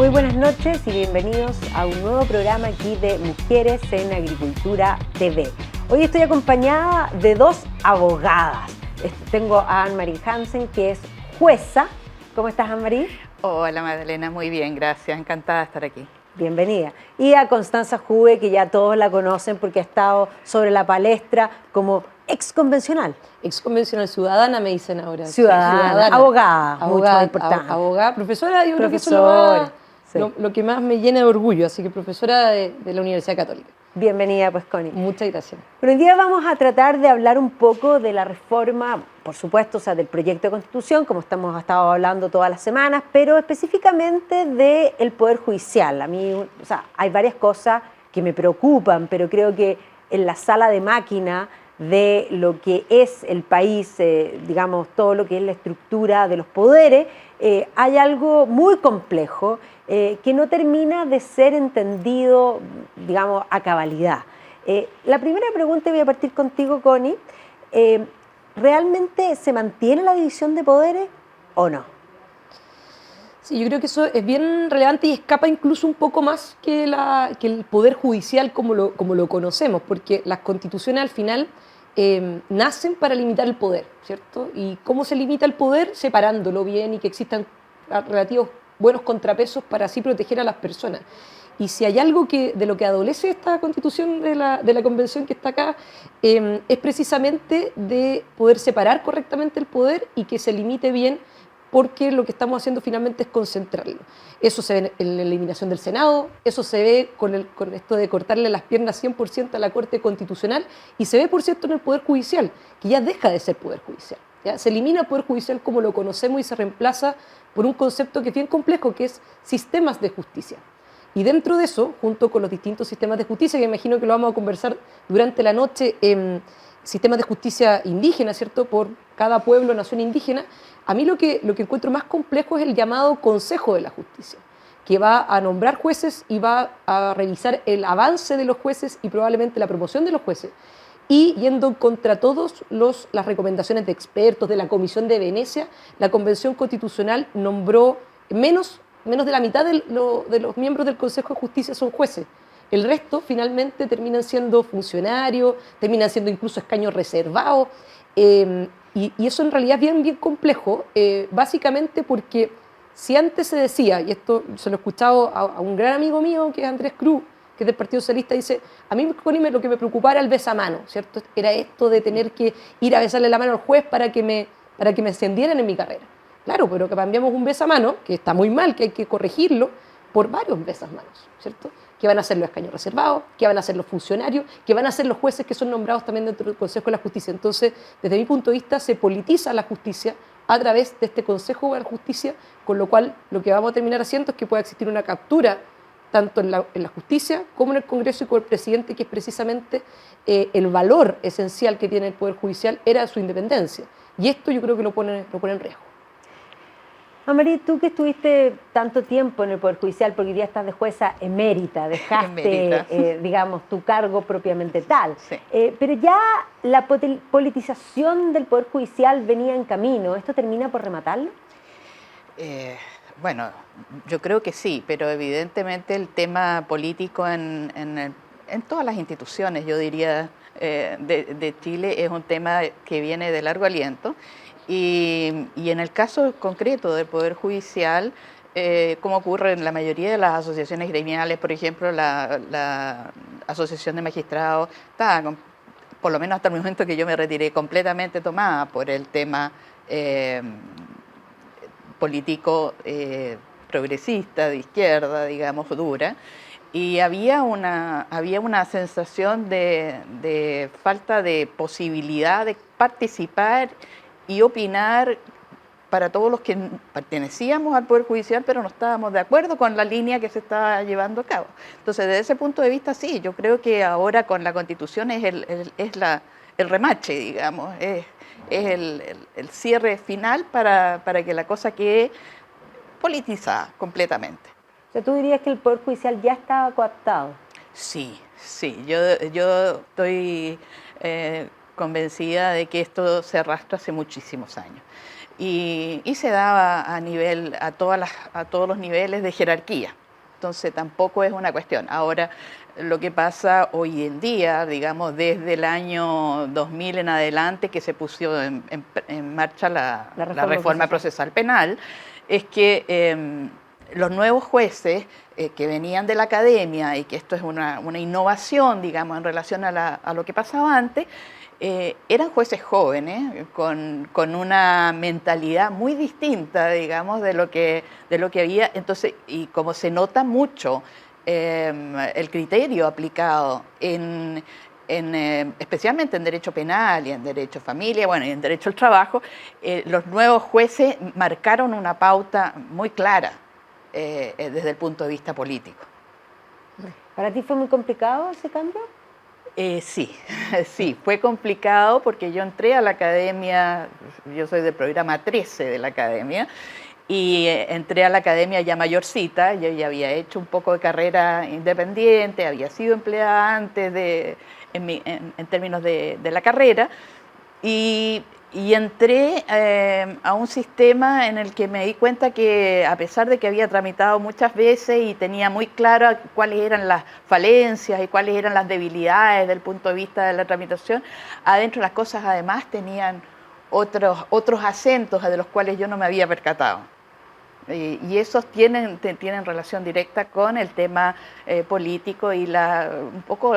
Muy buenas noches y bienvenidos a un nuevo programa aquí de Mujeres en Agricultura TV. Hoy estoy acompañada de dos abogadas. Tengo a Anne-Marie Hansen, que es jueza. ¿Cómo estás, Anne-Marie? Hola, Magdalena, muy bien, gracias. Encantada de estar aquí. Bienvenida. Y a Constanza Juve, que ya todos la conocen porque ha estado sobre la palestra como exconvencional. Exconvencional, ciudadana me dicen ahora. Ciudadana, abogada, mucho más importante. Abogada, profesora, yo creo que eso sí. lo que más me llena de orgullo, así que profesora de la Universidad Católica. Bienvenida, pues, Connie. Muchas gracias. Pero hoy día vamos a tratar de hablar un poco de la reforma, por supuesto, o sea, del proyecto de Constitución, como hemos estado hablando todas las semanas, pero específicamente del Poder Judicial. A mí, o sea, hay varias cosas que me preocupan, pero creo que en la sala de máquina de lo que es el país, digamos, todo lo que es la estructura de los poderes, hay algo muy complejo que no termina de ser entendido, digamos, a cabalidad. La primera pregunta, voy a partir contigo, Connie. ¿Realmente se mantiene la división de poderes o no? Sí, yo creo que eso es bien relevante y escapa incluso un poco más que el Poder Judicial como lo conocemos, porque las constituciones al final nacen para limitar el poder, ¿cierto? ¿Y cómo se limita el poder? Separándolo bien y que existan relativos buenos contrapesos para así proteger a las personas. Y si hay algo de lo que adolece esta constitución de la convención que está acá, es precisamente de poder separar correctamente el poder y que se limite bien, porque lo que estamos haciendo finalmente es concentrarlo. Eso se ve en la eliminación del Senado, eso se ve con esto de cortarle las piernas 100% a la Corte Constitucional, y se ve, por cierto, en el Poder Judicial, que ya deja de ser Poder Judicial. ¿Ya? Se elimina el Poder Judicial como lo conocemos y se reemplaza por un concepto que es bien complejo, que es sistemas de justicia. Y dentro de eso, junto con los distintos sistemas de justicia, que imagino que lo vamos a conversar durante la noche, sistemas de justicia indígena, ¿cierto? Por cada pueblo, nación indígena, a mí lo que encuentro más complejo es el llamado Consejo de la Justicia, que va a nombrar jueces y va a revisar el avance de los jueces y probablemente la promoción de los jueces, y yendo contra todas las recomendaciones de expertos de la Comisión de Venecia, la Convención Constitucional nombró menos de la mitad de los miembros del Consejo de Justicia son jueces. El resto finalmente terminan siendo funcionarios, terminan siendo incluso escaños reservados, y eso en realidad es bien complejo, básicamente porque si antes se decía, y esto se lo he escuchado a un gran amigo mío que es Andrés Cruz, que es del Partido Socialista, dice, a mí lo que me preocupaba era el besamano, ¿cierto? Era esto de tener que ir a besarle la mano al juez para que me ascendieran en mi carrera. Claro, pero que cambiamos un besamano, que está muy mal, que hay que corregirlo, por varios besamanos, ¿cierto? Que van a ser los escaños reservados, que van a ser los funcionarios, que van a ser los jueces que son nombrados también dentro del Consejo de la Justicia. Entonces, desde mi punto de vista, se politiza la justicia a través de este Consejo de la Justicia, con lo cual lo que vamos a terminar haciendo es que pueda existir una captura tanto en la justicia como en el Congreso y con el presidente, que es precisamente el valor esencial que tiene el Poder Judicial, era su independencia. Y esto yo creo que lo pone en riesgo. Anne-Marie, tú que estuviste tanto tiempo en el Poder Judicial, porque hoy día estás de jueza emérita, dejaste, digamos, tu cargo propiamente tal. Sí. Pero ya la politización del Poder Judicial venía en camino. ¿Esto termina por rematarlo? Bueno, yo creo que sí, pero evidentemente el tema político en todas las instituciones, yo diría, de Chile es un tema que viene de largo aliento. Y en el caso concreto del Poder Judicial, como ocurre en la mayoría de las asociaciones gremiales, por ejemplo, la Asociación de Magistrados, por lo menos hasta el momento que yo me retiré, completamente tomada por el tema político progresista, de izquierda, digamos, dura. Y había una sensación de falta de posibilidad de participar y opinar para todos los que pertenecíamos al Poder Judicial, pero no estábamos de acuerdo con la línea que se estaba llevando a cabo. Entonces, desde ese punto de vista, sí, yo creo que ahora con la Constitución es el remache, digamos, es el cierre final para que la cosa quede politizada completamente. O sea, ¿tú dirías que el Poder Judicial ya estaba cooptado? Sí, yo estoy convencida de que esto se arrastra hace muchísimos años. y se daba a todos los niveles de jerarquía. Entonces tampoco es una cuestión. Ahora, lo que pasa hoy en día, digamos, desde el año 2000 en adelante que se puso en marcha la reforma procesal penal, es que los nuevos jueces que venían de la academia, y que esto es una innovación, digamos, en relación a lo que pasaba antes, eran jueces jóvenes, con una mentalidad muy distinta, digamos, de lo que había. Entonces, y como se nota mucho el criterio aplicado especialmente en derecho penal y en derecho familia, bueno, y en derecho al trabajo, los nuevos jueces marcaron una pauta muy clara desde el punto de vista político. ¿Para ti fue muy complicado ese cambio? Sí, sí, fue complicado porque yo entré a la academia, yo soy del programa 13 de la academia, y entré a la academia ya mayorcita. Yo ya había hecho un poco de carrera independiente, había sido empleada antes en términos de la carrera, y entré a un sistema en el que me di cuenta que, a pesar de que había tramitado muchas veces y tenía muy claro cuáles eran las falencias y cuáles eran las debilidades desde el punto de vista de la tramitación, adentro las cosas además tenían otros acentos de los cuales yo no me había percatado. Y esos tienen relación directa con el tema político y un poco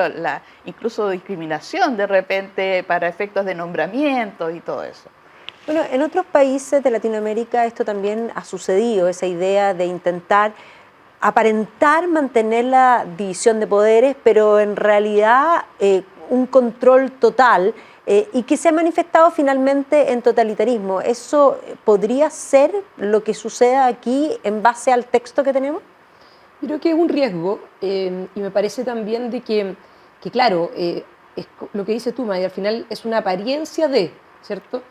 incluso discriminación de repente para efectos de nombramiento y todo eso. Bueno, en otros países de Latinoamérica esto también ha sucedido, esa idea de intentar aparentar mantener la división de poderes, pero en realidad un control total, y que se ha manifestado finalmente en totalitarismo. ¿Eso podría ser lo que suceda aquí en base al texto que tenemos? Creo que es un riesgo, y me parece también de que claro, es lo que dices tú, Maya, al final es una apariencia de, ¿cierto?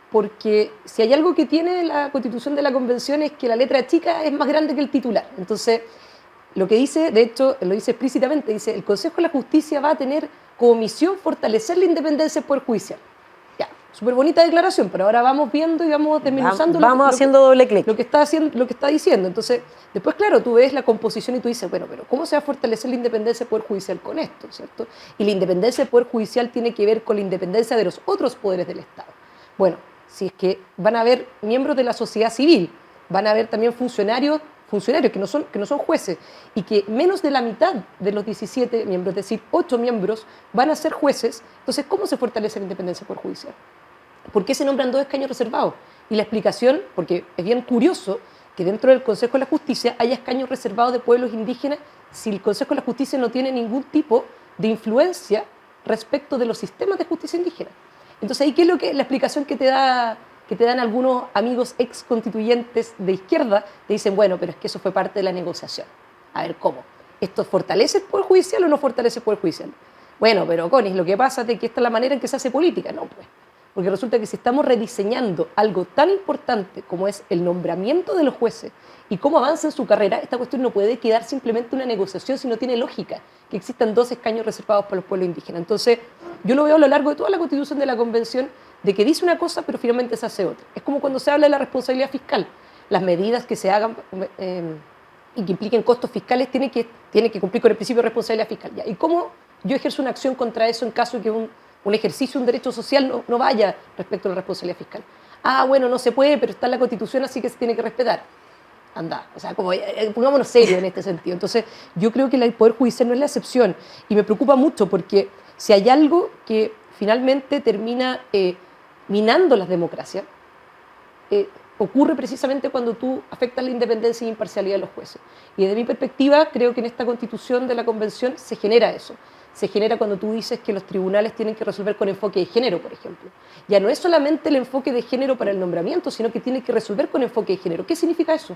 Porque si hay algo que tiene la Constitución de la Convención es que la letra chica es más grande que el titular. Entonces, lo que dice, de hecho, lo dice explícitamente, dice, el Consejo de la Justicia va a tener como misión fortalecer la independencia del Poder Judicial. Ya, súper bonita declaración, pero ahora vamos viendo y vamos desmenuzando haciendo doble clic. Lo que está diciendo. Entonces, después, claro, tú ves la composición y tú dices, bueno, pero ¿cómo se va a fortalecer la independencia del Poder Judicial con esto, ¿cierto? Y la independencia del Poder Judicial tiene que ver con la independencia de los otros poderes del Estado. Bueno, si es que van a haber miembros de la sociedad civil, van a haber también funcionarios que no son jueces, y que menos de la mitad de los 17 miembros, es decir, 8 miembros, van a ser jueces. Entonces, ¿cómo se fortalece la independencia del Poder Judicial? ¿Por qué se nombran 2 escaños reservados? Y la explicación, porque es bien curioso que dentro del Consejo de la Justicia haya escaños reservados de pueblos indígenas si el Consejo de la Justicia no tiene ningún tipo de influencia respecto de los sistemas de justicia indígena. Entonces, ¿ahí qué es la explicación que te dan algunos amigos ex constituyentes de izquierda? Te dicen, bueno, pero es que eso fue parte de la negociación. A ver, ¿cómo? ¿Esto fortalece el Poder Judicial o no fortalece el Poder Judicial? Bueno, pero Connie, lo que pasa es que esta es la manera en que se hace política. No, pues. Porque resulta que si estamos rediseñando algo tan importante como es el nombramiento de los jueces y cómo avanza en su carrera, esta cuestión no puede quedar simplemente una negociación si no tiene lógica que existan 2 escaños reservados para los pueblos indígenas. Entonces, yo lo veo a lo largo de toda la Constitución de la Convención, de que dice una cosa pero finalmente se hace otra. Es como cuando se habla de la responsabilidad fiscal. Las medidas que se hagan y que impliquen costos fiscales tienen que cumplir con el principio de responsabilidad fiscal. ¿Ya? ¿Y cómo yo ejerzo una acción contra eso en caso de que un ejercicio, un derecho social no vaya respecto a la responsabilidad fiscal? Ah, bueno, no se puede, pero está en la Constitución, así que se tiene que respetar. Anda, o sea, como pongámonos serios en este sentido. Entonces, yo creo que el Poder Judicial no es la excepción, y me preocupa mucho porque si hay algo que finalmente termina minando las democracias, ocurre precisamente cuando tú afectas la independencia e imparcialidad de los jueces. Y desde mi perspectiva, creo que en esta Constitución de la Convención se genera eso. Se genera cuando tú dices que los tribunales tienen que resolver con enfoque de género, por ejemplo. Ya no es solamente el enfoque de género para el nombramiento, sino que tiene que resolver con enfoque de género. ¿Qué significa eso?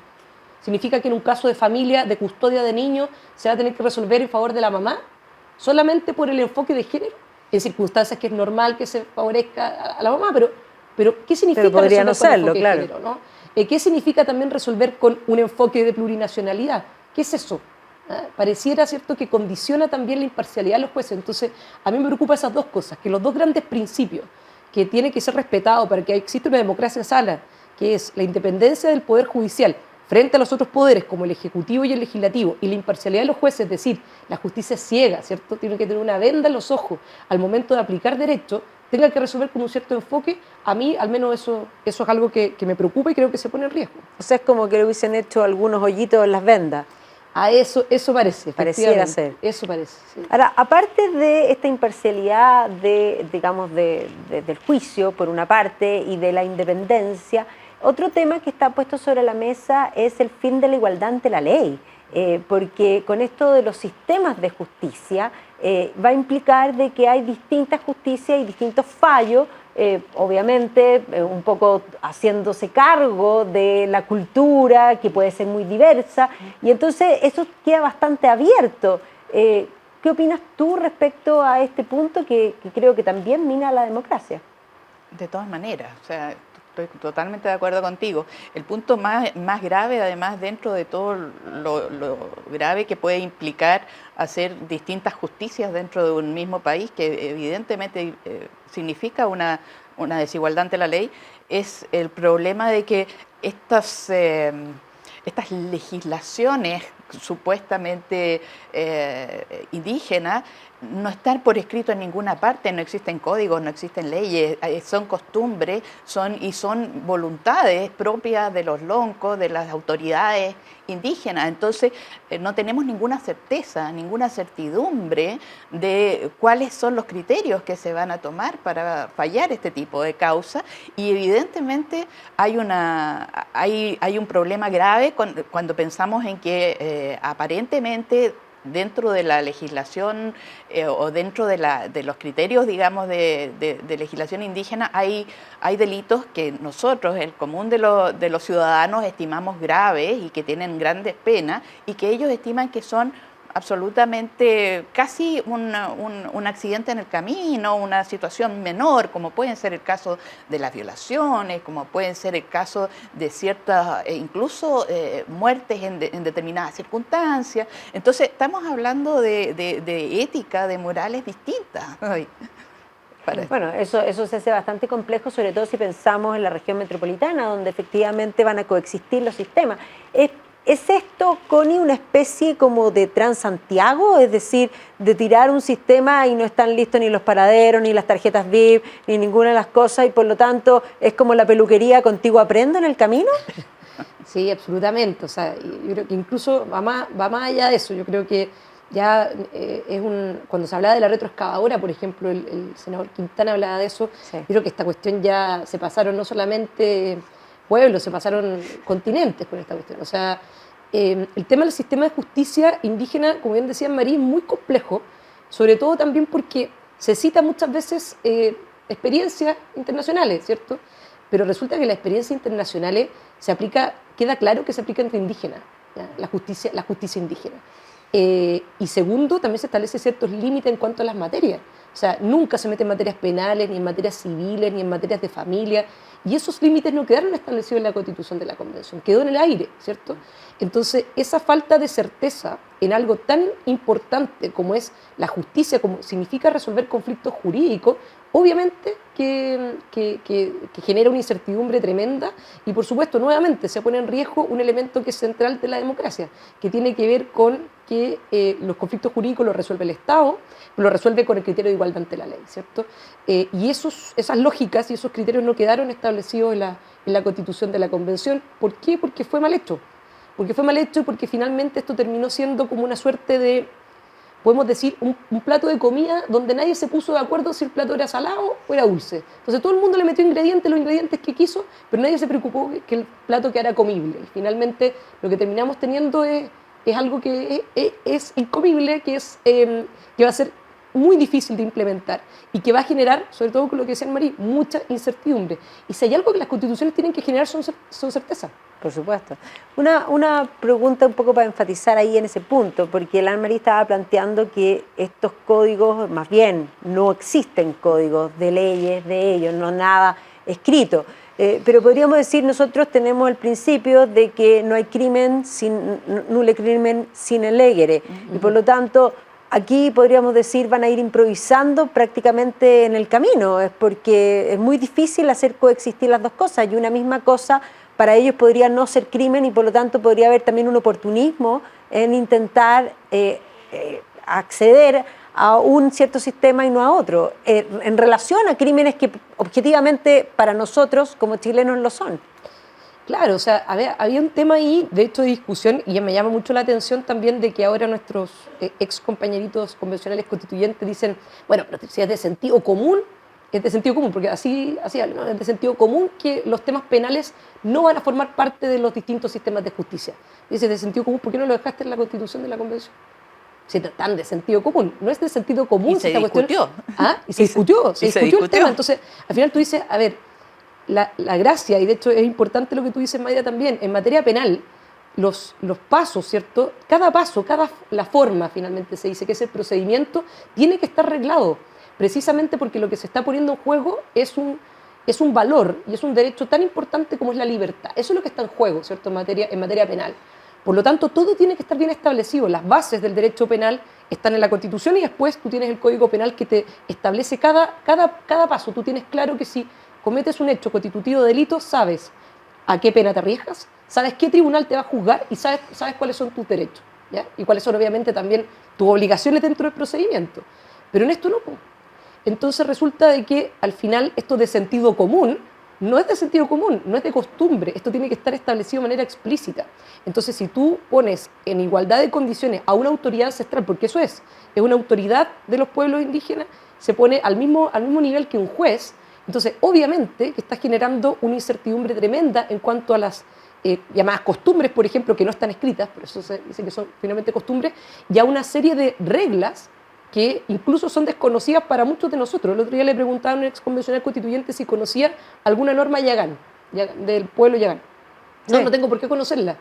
¿Significa que en un caso de familia, de custodia de niños, se va a tener que resolver en favor de la mamá solamente por el enfoque de género? En circunstancias que es normal que se favorezca a la mamá, pero ¿qué significa podría no serlo, enfoque claro. de género, ¿no? ¿Qué significa también resolver con un enfoque de plurinacionalidad? ¿Qué es eso? Pareciera, ¿cierto?, que condiciona también la imparcialidad de los jueces. Entonces, a mí me preocupan esas 2 cosas, que los 2 grandes principios que tienen que ser respetados para que exista una democracia sana que es la independencia del Poder Judicial frente a los otros poderes, como el Ejecutivo y el Legislativo, y la imparcialidad de los jueces, es decir, la justicia ciega, ¿cierto? Tiene que tener una venda en los ojos al momento de aplicar derecho, tenga que resolver con un cierto enfoque, a mí al menos eso es algo que me preocupa y creo que se pone en riesgo. O sea, es como que le hubiesen hecho algunos hoyitos en las vendas. A eso parece, Pareciera ser. Eso parece, sí. Ahora, aparte de esta imparcialidad del juicio, por una parte, y de la independencia, otro tema que está puesto sobre la mesa es el fin de la igualdad ante la ley, porque con esto de los sistemas de justicia va a implicar de que hay distintas justicias y distintos fallos, obviamente un poco haciéndose cargo de la cultura que puede ser muy diversa, y entonces eso queda bastante abierto. ¿Qué opinas tú respecto a este punto que creo que también mina la democracia? De todas maneras, o sea, estoy totalmente de acuerdo contigo. El punto más grave, además, dentro de todo lo grave que puede implicar hacer distintas justicias dentro de un mismo país, que evidentemente significa una desigualdad ante la ley, es el problema de que estas legislaciones supuestamente indígenas no están por escrito en ninguna parte, no existen códigos, no existen leyes, son costumbres y son voluntades propias de los loncos, de las autoridades indígenas. Entonces no tenemos ninguna certeza, ninguna certidumbre de cuáles son los criterios que se van a tomar para fallar este tipo de causa, y evidentemente hay un problema grave cuando pensamos en que aparentemente dentro de la legislación o dentro de los criterios, digamos, de legislación indígena, hay delitos que nosotros, el común de los ciudadanos, estimamos graves y que tienen grandes penas, y que ellos estiman que son absolutamente casi un accidente en el camino, una situación menor, como pueden ser el caso de las violaciones, como pueden ser el caso de ciertas, incluso muertes en determinadas circunstancias. Entonces, estamos hablando de ética, de morales distintas. Bueno, eso se hace bastante complejo, sobre todo si pensamos en la región metropolitana, donde efectivamente van a coexistir los sistemas. ¿Es esto, Connie, una especie como de Transantiago? Es decir, de tirar un sistema y no están listos ni los paraderos, ni las tarjetas VIP, ni ninguna de las cosas, y por lo tanto es como la peluquería, contigo aprendo en el camino. Sí, absolutamente. O sea, yo creo que incluso va más allá de eso. Yo creo que ya cuando se hablaba de la retroexcavadora, por ejemplo, el senador Quintana hablaba de eso. Sí. Yo creo que esta cuestión ya se pasaron no solamente pueblos, se pasaron continentes con esta cuestión. O sea, el tema del sistema de justicia indígena, como bien decía María, es muy complejo, sobre todo también porque se cita muchas veces experiencias internacionales, ¿cierto? Pero resulta que las experiencias internacionales queda claro que se aplica entre indígenas, ¿ya? La justicia indígena. Y segundo, también se establecen ciertos límites en cuanto a las materias. O sea, nunca se mete en materias penales, ni en materias civiles, ni en materias de familia. Y esos límites no quedaron establecidos en la Constitución de la Convención, quedó en el aire, ¿cierto? Entonces, esa falta de certeza en algo tan importante como es la justicia, como significa resolver conflictos jurídicos, obviamente que genera una incertidumbre tremenda y, por supuesto, nuevamente se pone en riesgo un elemento que es central de la democracia, que tiene que ver con que los conflictos jurídicos los resuelve el Estado, lo resuelve con el criterio de igualdad ante la ley, ¿cierto? Y esas lógicas y esos criterios no quedaron establecidos en la Constitución de la Convención. ¿Por qué? Porque fue mal hecho. Porque fue mal hecho y porque finalmente esto terminó siendo como una suerte de, podemos decir, un plato de comida donde nadie se puso de acuerdo si el plato era salado o era dulce. Entonces todo el mundo le metió los ingredientes que quiso, pero nadie se preocupó que el plato quedara comible. Y finalmente lo que terminamos teniendo es algo que es incomible, que va a ser muy difícil de implementar y que va a generar, sobre todo con lo que decía María, mucha incertidumbre. Y si hay algo que las constituciones tienen que generar son certeza. Por supuesto. Una pregunta un poco para enfatizar ahí en ese punto, porque el Anne-Marie estaba planteando que estos códigos, más bien, no existen códigos de leyes de ellos, no nada escrito. Pero podríamos decir, nosotros tenemos el principio de que no hay crimen sin nulle crimen sine legere, y por lo tanto aquí podríamos decir van a ir improvisando prácticamente en el camino, es porque es muy difícil hacer coexistir las dos cosas y una misma cosa para ellos podría no ser crimen y por lo tanto podría haber también un oportunismo en intentar acceder a un cierto sistema y no a otro, en relación a crímenes que objetivamente para nosotros como chilenos lo son. Claro, o sea, había un tema ahí, de hecho, de discusión, y me llama mucho la atención también de que ahora nuestros ex compañeritos convencionales constituyentes dicen, bueno, pero si es de sentido común, porque así hablan, ¿no? Es de sentido común que los temas penales no van a formar parte de los distintos sistemas de justicia. Dice, de sentido común, ¿por qué no lo dejaste en la Constitución de la Convención? Si es tan de sentido común, no es de sentido común. Y se discutió. Y se discutió el tema. Entonces, al final tú dices, a ver, la gracia, y de hecho es importante lo que tú dices, Mayra, también, en materia penal, los pasos, ¿cierto? Cada paso, la forma, finalmente se dice, que es el procedimiento, tiene que estar arreglado, precisamente porque lo que se está poniendo en juego es un valor y es un derecho tan importante como es la libertad. Eso es lo que está en juego, ¿cierto? En materia penal. Por lo tanto, todo tiene que estar bien establecido. Las bases del derecho penal están en la Constitución y después tú tienes el Código Penal que te establece cada paso. Tú tienes claro que si cometes un hecho constitutivo de delito, sabes a qué pena te arriesgas, sabes qué tribunal te va a juzgar y sabes cuáles son tus derechos, ¿ya? Y cuáles son obviamente también tus obligaciones dentro del procedimiento. Pero en esto no. Entonces resulta de que al final esto de sentido común no es de sentido común, no es de costumbre, esto tiene que estar establecido de manera explícita. Entonces si tú pones en igualdad de condiciones a una autoridad ancestral, porque eso es una autoridad de los pueblos indígenas, se pone al mismo nivel que un juez. Entonces, obviamente, que está generando una incertidumbre tremenda en cuanto a las llamadas costumbres, por ejemplo, que no están escritas, por eso se dice que son finalmente costumbres, y a una serie de reglas que incluso son desconocidas para muchos de nosotros. El otro día le preguntaba a un ex convencional constituyente si conocía alguna norma yagán, del pueblo yagán. No, sí. No tengo por qué conocerla.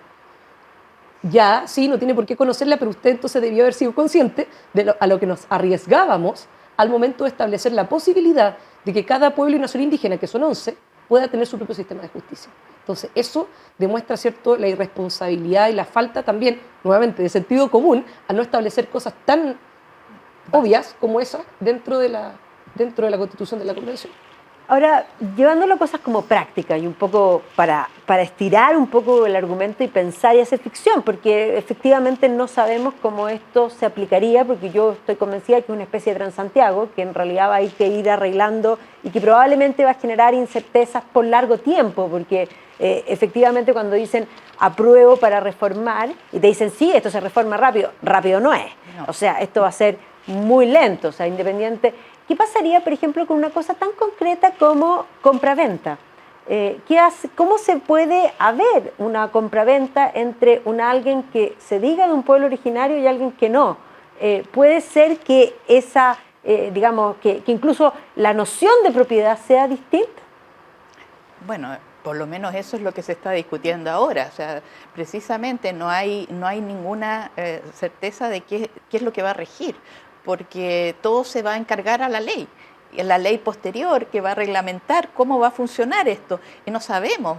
Ya, sí, no tiene por qué conocerla, pero usted entonces debió haber sido consciente a lo que nos arriesgábamos al momento de establecer la posibilidad de que cada pueblo y nación indígena, que son 11, pueda tener su propio sistema de justicia. Entonces, eso demuestra, ¿cierto?, la irresponsabilidad y la falta también, nuevamente, de sentido común al no establecer cosas tan obvias como esa dentro de la Constitución de la Convención. Ahora, llevándolo a cosas como prácticas y un poco para estirar un poco el argumento y pensar y hacer ficción, porque efectivamente no sabemos cómo esto se aplicaría, porque yo estoy convencida que es una especie de Transantiago, que en realidad va a ir que ir arreglando y que probablemente va a generar incertezas por largo tiempo, porque efectivamente cuando dicen apruebo para reformar y te dicen sí, esto se reforma rápido, rápido no es. No. O sea, esto va a ser muy lento, o sea, independiente. ¿Qué pasaría, por ejemplo, con una cosa tan concreta como compraventa? ¿Cómo se puede haber una compraventa entre alguien que se diga de un pueblo originario y alguien que no? ¿Puede ser que digamos, que incluso la noción de propiedad sea distinta? Bueno, por lo menos eso es lo que se está discutiendo ahora. O sea, precisamente no hay ninguna certeza de qué es lo que va a regir, porque todo se va a encargar a la ley posterior que va a reglamentar cómo va a funcionar esto, y no sabemos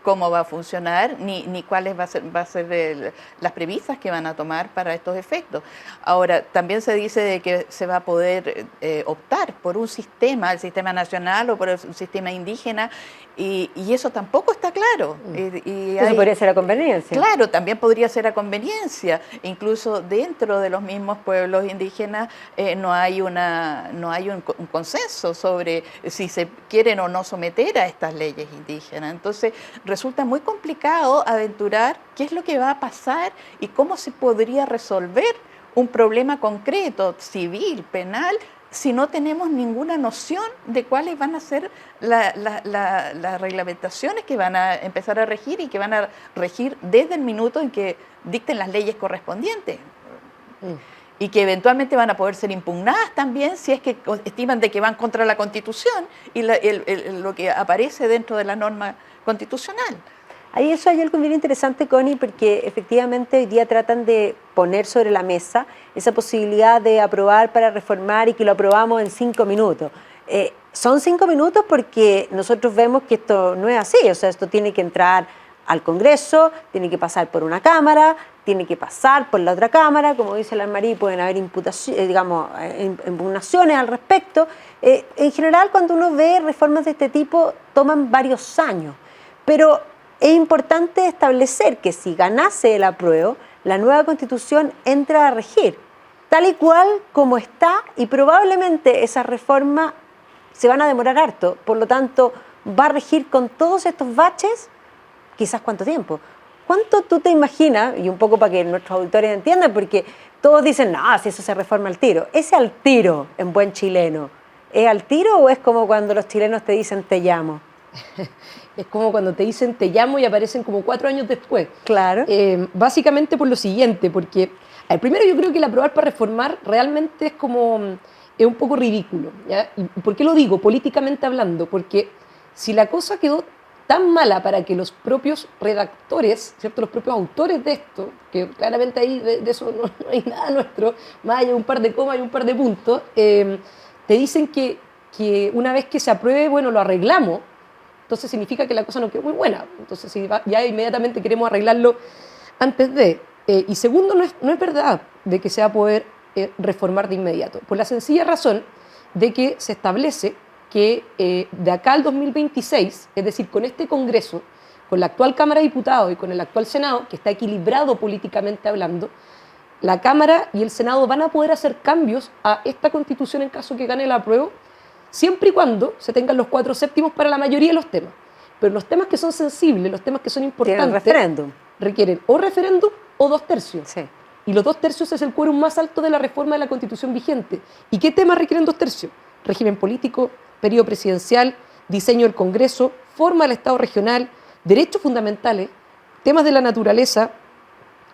cómo va a funcionar ni cuáles va a ser las premisas que van a tomar para estos efectos. Ahora, también se dice de que se va a poder optar por un sistema, el sistema nacional o por un sistema indígena, y eso tampoco está claro. Eso podría ser a conveniencia. Claro, también podría ser a conveniencia. Incluso dentro de los mismos pueblos indígenas no hay un consenso sobre si se quieren o no someter a estas leyes indígenas. Entonces, resulta muy complicado aventurar qué es lo que va a pasar y cómo se podría resolver un problema concreto, civil, penal, si no tenemos ninguna noción de cuáles van a ser las reglamentaciones que van a empezar a regir y que van a regir desde el minuto en que dicten las leyes correspondientes. Y que eventualmente van a poder ser impugnadas también si es que estiman de que van contra la Constitución y lo que aparece dentro de la norma constitucional. Ahí hay algo bien interesante, Connie, porque efectivamente hoy día tratan de poner sobre la mesa esa posibilidad de aprobar para reformar y que lo aprobamos en 5 minutos. Son 5 minutos porque nosotros vemos que esto no es así, o sea, esto tiene que entrar al Congreso, tiene que pasar por una Cámara, tiene que pasar por la otra Cámara, como dice la Marí, pueden haber impugnaciones al respecto. En general, cuando uno ve reformas de este tipo, toman varios años, pero es importante establecer que si ganase el apruebo, la nueva Constitución entra a regir, tal y cual como está, y probablemente esas reformas se van a demorar harto, por lo tanto, va a regir con todos estos baches, quizás cuánto tiempo. ¿Cuánto tú te imaginas, y un poco para que nuestros auditores entiendan, porque todos dicen, no, si eso se reforma al tiro, ese al tiro en buen chileno, ¿es al tiro o es como cuando los chilenos te dicen te llamo? Es como cuando te dicen te llamo y aparecen como 4 años después. Claro. Básicamente por lo siguiente, porque primero yo creo que el aprobar para reformar realmente es un poco ridículo, ¿ya? ¿Y por qué lo digo? Políticamente hablando, porque si la cosa quedó tan mala para que los propios redactores, ¿cierto? Los propios autores de esto, que claramente ahí de eso no hay nada nuestro, más allá de un par de comas y un par de puntos, te dicen que una vez que se apruebe, bueno, lo arreglamos, entonces significa que la cosa no quedó muy buena. Entonces ya inmediatamente queremos arreglarlo antes de. Y segundo, no es verdad de que se va a poder reformar de inmediato, por la sencilla razón de que se establece que de acá al 2026, es decir, con este Congreso, con la actual Cámara de Diputados y con el actual Senado, que está equilibrado políticamente hablando, la Cámara y el Senado van a poder hacer cambios a esta Constitución en caso que gane el apruebo, siempre y cuando se tengan los 4/7 para la mayoría de los temas. Pero los temas que son sensibles, los temas que son importantes, referéndum. Requieren o referéndum o 2/3. Sí. Y los 2/3 es el quórum más alto de la reforma de la Constitución vigente. ¿Y qué temas requieren 2/3? Régimen político, periodo presidencial, diseño del Congreso, forma del Estado regional, derechos fundamentales, temas de la naturaleza,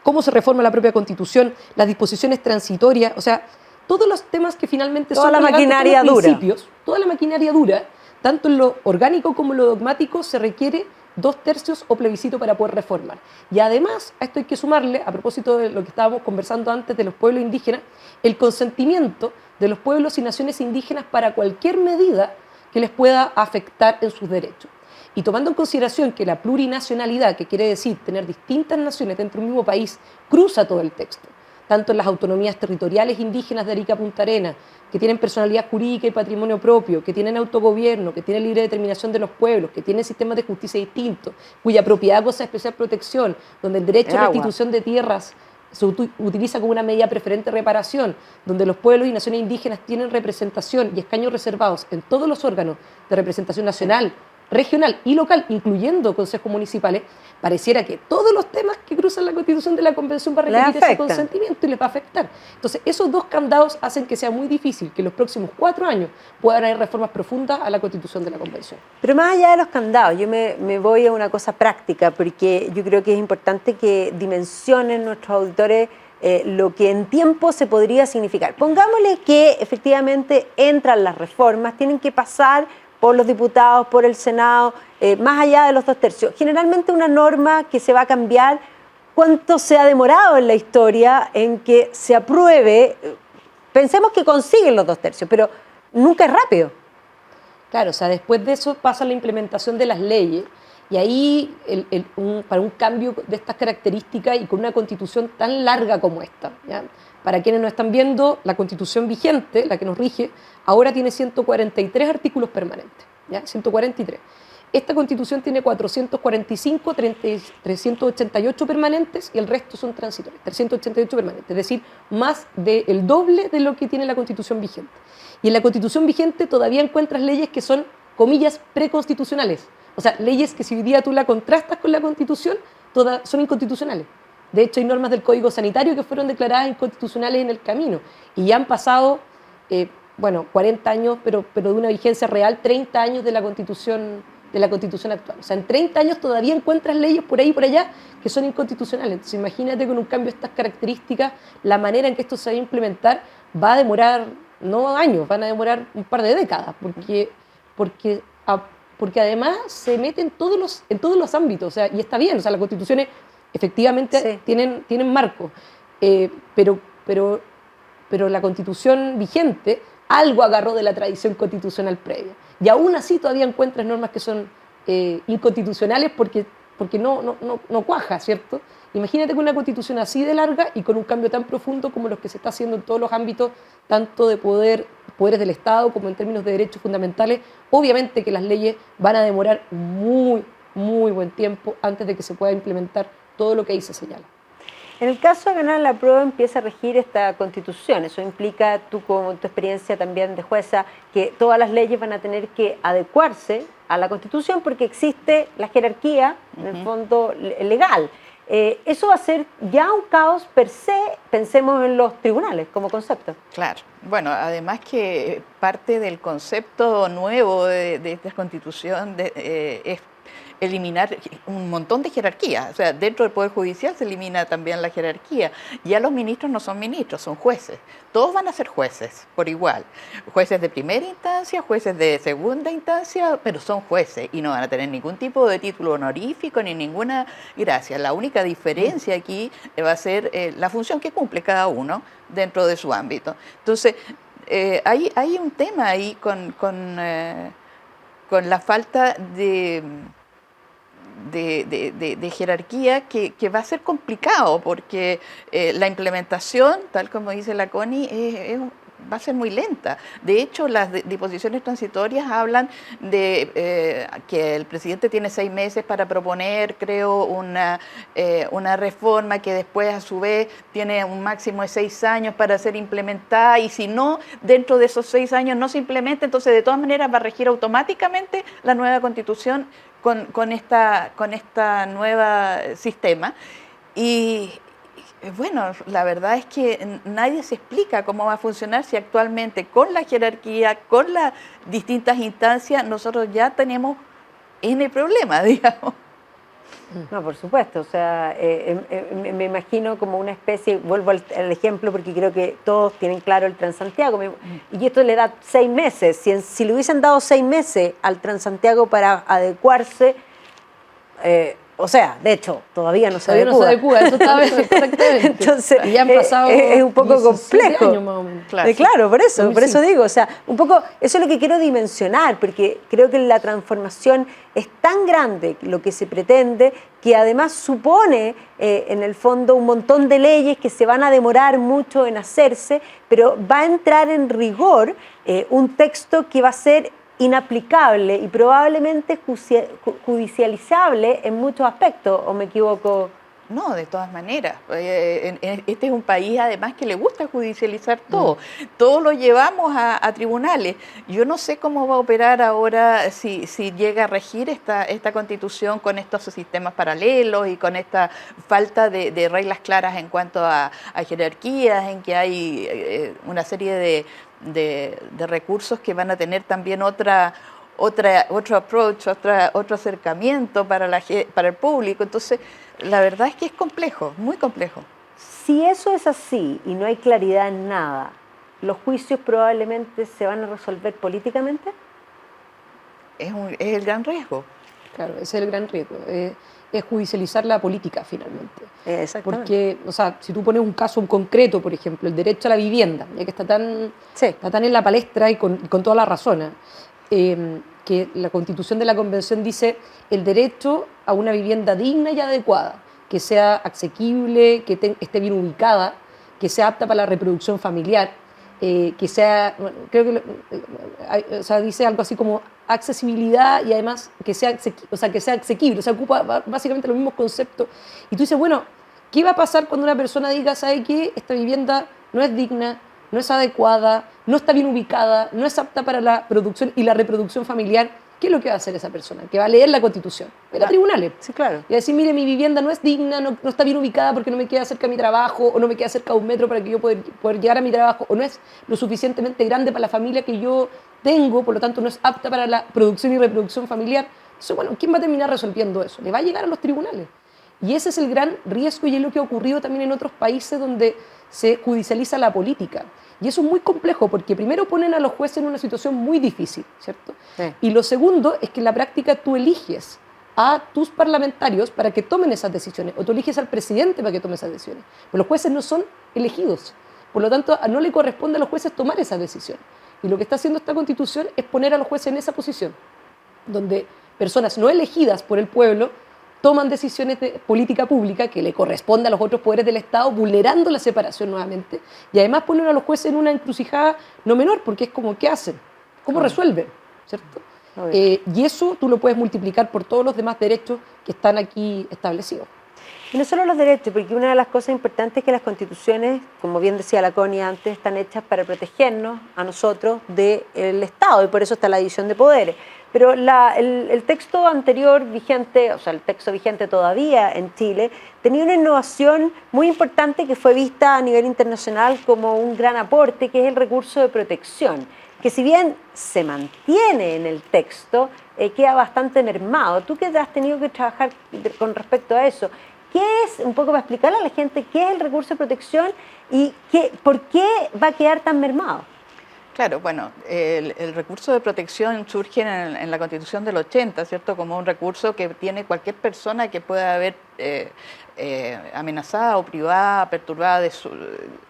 cómo se reforma la propia Constitución, las disposiciones transitorias, o sea, todos los temas que finalmente toda son la maquinaria como dura. Principios, toda la maquinaria dura, tanto en lo orgánico como en lo dogmático, se requiere 2/3 o plebiscito para poder reformar. Y además, a esto hay que sumarle, a propósito de lo que estábamos conversando antes de los pueblos indígenas, el consentimiento de los pueblos y naciones indígenas para cualquier medida que les pueda afectar en sus derechos. Y tomando en consideración que la plurinacionalidad, que quiere decir tener distintas naciones dentro de un mismo país, cruza todo el texto, tanto en las autonomías territoriales indígenas de Arica a Punta Arenas, que tienen personalidad jurídica y patrimonio propio, que tienen autogobierno, que tienen libre determinación de los pueblos, que tienen sistemas de justicia distintos, cuya propiedad goza de especial protección, donde el derecho a restitución de tierras se utiliza como una medida preferente de reparación, donde los pueblos y naciones indígenas tienen representación y escaños reservados en todos los órganos de representación nacional, regional y local, incluyendo consejos municipales, pareciera que todos los temas que cruzan la Constitución de la Convención va a requerir ese consentimiento y les va a afectar. Entonces, esos dos candados hacen que sea muy difícil que en los próximos 4 años puedan haber reformas profundas a la Constitución de la Convención. Pero más allá de los candados, yo me voy a una cosa práctica, porque yo creo que es importante que dimensionen nuestros auditores lo que en tiempo se podría significar. Pongámosle que efectivamente entran las reformas, tienen que pasar por los diputados, por el Senado, más allá de los 2/3. Generalmente una norma que se va a cambiar, ¿cuánto se ha demorado en la historia en que se apruebe? Pensemos que consiguen los 2/3, pero nunca es rápido. Claro, o sea, después de eso pasa la implementación de las leyes, y ahí para un cambio de estas características y con una Constitución tan larga como esta, ¿ya? Para quienes nos están viendo, la Constitución vigente, la que nos rige, ahora tiene 143 artículos permanentes, ¿ya? 143. Esta Constitución tiene 445, 388 permanentes y el resto son transitorios, 388 permanentes, es decir, más del doble de lo que tiene la Constitución vigente. Y en la Constitución vigente todavía encuentras leyes que son, comillas, preconstitucionales, o sea, leyes que si hoy día tú la contrastas con la Constitución, todas son inconstitucionales. De hecho, hay normas del Código Sanitario que fueron declaradas inconstitucionales en el camino y ya han pasado, 40 años, pero de una vigencia real, 30 años de la Constitución actual. O sea, en 30 años todavía encuentras leyes por ahí y por allá que son inconstitucionales. Entonces, imagínate con un cambio de estas características, la manera en que esto se va a implementar va a demorar, no años, van a demorar un par de décadas, porque además se mete en todos los ámbitos, o sea, y está bien, o sea, las constituciones efectivamente sí tienen marco, pero la Constitución vigente algo agarró de la tradición constitucional previa. Y aún así todavía encuentras normas que son inconstitucionales porque porque no cuaja, ¿cierto? Imagínate con una constitución así de larga y con un cambio tan profundo como los que se está haciendo en todos los ámbitos, tanto de poderes del Estado como en términos de derechos fundamentales. Obviamente que las leyes van a demorar muy, muy buen tiempo antes de que se pueda implementar todo lo que ahí se señala. En el caso de ganar la prueba empieza a regir esta Constitución. Eso implica, tú con tu experiencia también de jueza, que todas las leyes van a tener que adecuarse a la Constitución porque existe la jerarquía, en el fondo, legal. Eso va a ser ya un caos per se, pensemos en los tribunales como concepto. Claro. Bueno, además que parte del concepto nuevo de esta Constitución es eliminar un montón de jerarquías. O sea, dentro del Poder Judicial se elimina también la jerarquía. Ya los ministros no son ministros, son jueces. Todos van a ser jueces, por igual. Jueces de primera instancia, jueces de segunda instancia, pero son jueces y no van a tener ningún tipo de título honorífico ni ninguna gracia. La única diferencia aquí va a ser la función que cumple cada uno dentro de su ámbito. Entonces, hay un tema ahí con la falta de jerarquía que va a ser complicado porque la implementación, tal como dice la Connie, va a ser muy lenta. De hecho, las disposiciones transitorias hablan de que el presidente tiene 6 meses para proponer, creo, una reforma que después, a su vez, tiene un máximo de 6 años para ser implementada, y si no, dentro de esos 6 años no se implementa, entonces de todas maneras va a regir automáticamente la nueva Constitución con esta nueva sistema. Y bueno, la verdad es que nadie se explica cómo va a funcionar si actualmente con la jerarquía, con las distintas instancias, nosotros ya tenemos N problemas, digamos. No, por supuesto, o sea, me imagino como una especie, vuelvo al ejemplo porque creo que todos tienen claro el Transantiago, y esto le da 6 meses, si le hubiesen dado 6 meses al Transantiago para adecuarse, o sea, de hecho, todavía no se adecua. Eso está perfectamente. Entonces, y ya han pasado es un poco complejo. Años más o menos. Claro, por eso digo, o sea, un poco, eso es lo que quiero dimensionar, porque creo que la transformación es tan grande lo que se pretende, que además supone, en el fondo, un montón de leyes que se van a demorar mucho en hacerse, pero va a entrar en rigor un texto que va a ser inaplicable y probablemente judicializable en muchos aspectos, ¿o me equivoco? No, de todas maneras. Este es un país además que le gusta judicializar todo. Todo lo llevamos a tribunales. Yo no sé cómo va a operar ahora si llega a regir esta Constitución con estos sistemas paralelos y con esta falta de reglas claras en cuanto a jerarquías, en que hay una serie de recursos que van a tener también otro approach, otro acercamiento para el público. Entonces, la verdad es que es complejo, muy complejo. Si eso es así y no hay claridad en nada, ¿los juicios probablemente se van a resolver políticamente? Es el gran riesgo. Claro, ese es el gran riesgo. Es judicializar la política, finalmente. Exactamente. Porque, o sea, si tú pones un caso en concreto, por ejemplo, el derecho a la vivienda, ya que está tan en la palestra y con toda la razón, que la Constitución de la Convención dice el derecho a una vivienda digna y adecuada, que sea asequible, que esté bien ubicada, que sea apta para la reproducción familiar, que sea, bueno, creo que dice algo así como accesibilidad y además que sea asequible, o sea, ocupa básicamente los mismos conceptos. Y tú dices, bueno, ¿qué va a pasar cuando una persona diga, ¿sabe qué? Esta vivienda no es digna, no es adecuada, no está bien ubicada, no es apta para la producción y la reproducción familiar? ¿Qué es lo que va a hacer esa persona? Que va a leer la Constitución, ir a tribunales. Sí, claro. Y a decir, mire, mi vivienda no es digna, no está bien ubicada porque no me queda cerca de mi trabajo, o no me queda cerca de un metro para que yo pueda llegar a mi trabajo, o no es lo suficientemente grande para la familia que yo tengo, por lo tanto no es apta para la producción y reproducción familiar. Entonces, bueno, ¿quién va a terminar resolviendo eso? Le va a llegar a los tribunales. Y ese es el gran riesgo y es lo que ha ocurrido también en otros países donde se judicializa la política. Y eso es muy complejo porque primero ponen a los jueces en una situación muy difícil, ¿cierto? Sí. Y lo segundo es que en la práctica tú eliges a tus parlamentarios para que tomen esas decisiones, o tú eliges al presidente para que tome esas decisiones. Pero los jueces no son elegidos. Por lo tanto, no le corresponde a los jueces tomar esas decisiones. Y lo que está haciendo esta Constitución es poner a los jueces en esa posición, donde personas no elegidas por el pueblo toman decisiones de política pública que le corresponde a los otros poderes del Estado, vulnerando la separación nuevamente, y además ponen a los jueces en una encrucijada no menor, porque es como, ¿qué hacen? ¿Cómo resuelven? ¿Cierto? Y eso tú lo puedes multiplicar por todos los demás derechos que están aquí establecidos. Y no solo los derechos, porque una de las cosas importantes es que las constituciones, como bien decía la Connie antes, están hechas para protegernos a nosotros del Estado, y por eso está la división de poderes. Pero el texto anterior vigente, o sea, el texto vigente todavía en Chile, tenía una innovación muy importante que fue vista a nivel internacional como un gran aporte, que es el recurso de protección, que si bien se mantiene en el texto, queda bastante mermado. Tú que has tenido que trabajar con respecto a eso, ¿qué es, un poco para explicarle a la gente, qué es el recurso de protección y por qué va a quedar tan mermado? Claro, bueno, el recurso de protección surge en la Constitución del 80, ¿cierto? Como un recurso que tiene cualquier persona que pueda haber amenazada o privada, perturbada de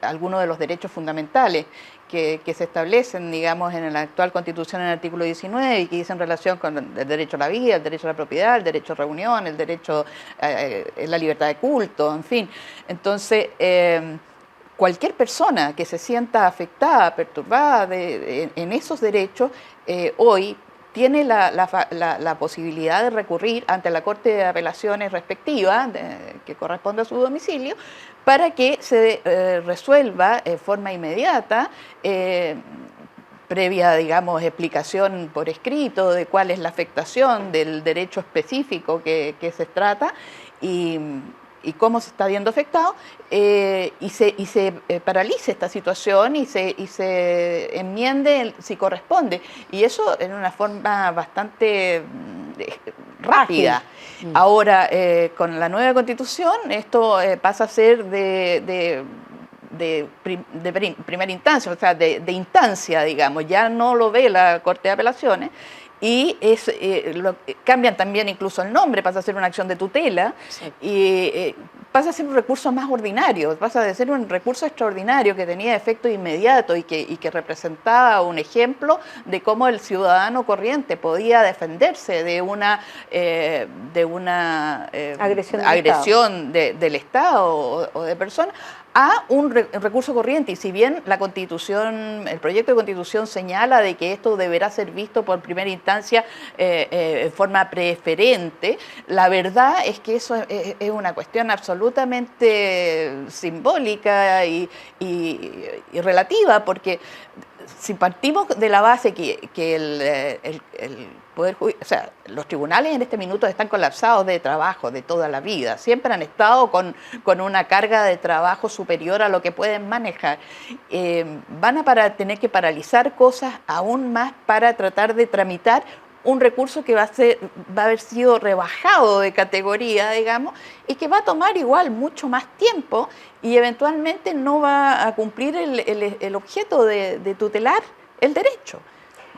alguno de los derechos fundamentales que se establecen, digamos, en la actual Constitución en el artículo 19 y que dicen relación con el derecho a la vida, el derecho a la propiedad, el derecho a reunión, el derecho a la libertad de culto, en fin. Entonces, cualquier persona que se sienta afectada, perturbada en esos derechos, hoy tiene la posibilidad de recurrir ante la Corte de Apelaciones respectiva, que corresponde a su domicilio, para que se resuelva de forma inmediata, previa, digamos, explicación por escrito de cuál es la afectación del derecho específico que se trata y cómo se está viendo afectado, y se paralice esta situación y se enmiende si corresponde. Y eso en una forma bastante rápida. Ahora, con la nueva Constitución, esto pasa a ser de primera instancia, o sea, de instancia, digamos. Ya no lo ve la Corte de Apelaciones, y cambian también incluso el nombre, pasa a ser una acción de tutela. Exacto. Y pasa a ser un recurso más ordinario, pasa a ser un recurso extraordinario que tenía efecto inmediato y que representaba un ejemplo de cómo el ciudadano corriente podía defenderse de una agresión del Estado o de personas, a un recurso corriente. Y si bien la Constitución, el proyecto de Constitución señala de que esto deberá ser visto por primera instancia en forma preferente, la verdad es que eso es una cuestión absolutamente simbólica y relativa, porque si partimos de la base que el Poder Judicial, o sea, los tribunales en este minuto están colapsados de trabajo de toda la vida, siempre han estado con una carga de trabajo superior a lo que pueden manejar. Van a tener que paralizar cosas aún más para tratar de tramitar un recurso que va a haber sido rebajado de categoría, digamos, y que va a tomar igual mucho más tiempo y eventualmente no va a cumplir el objeto de tutelar el derecho.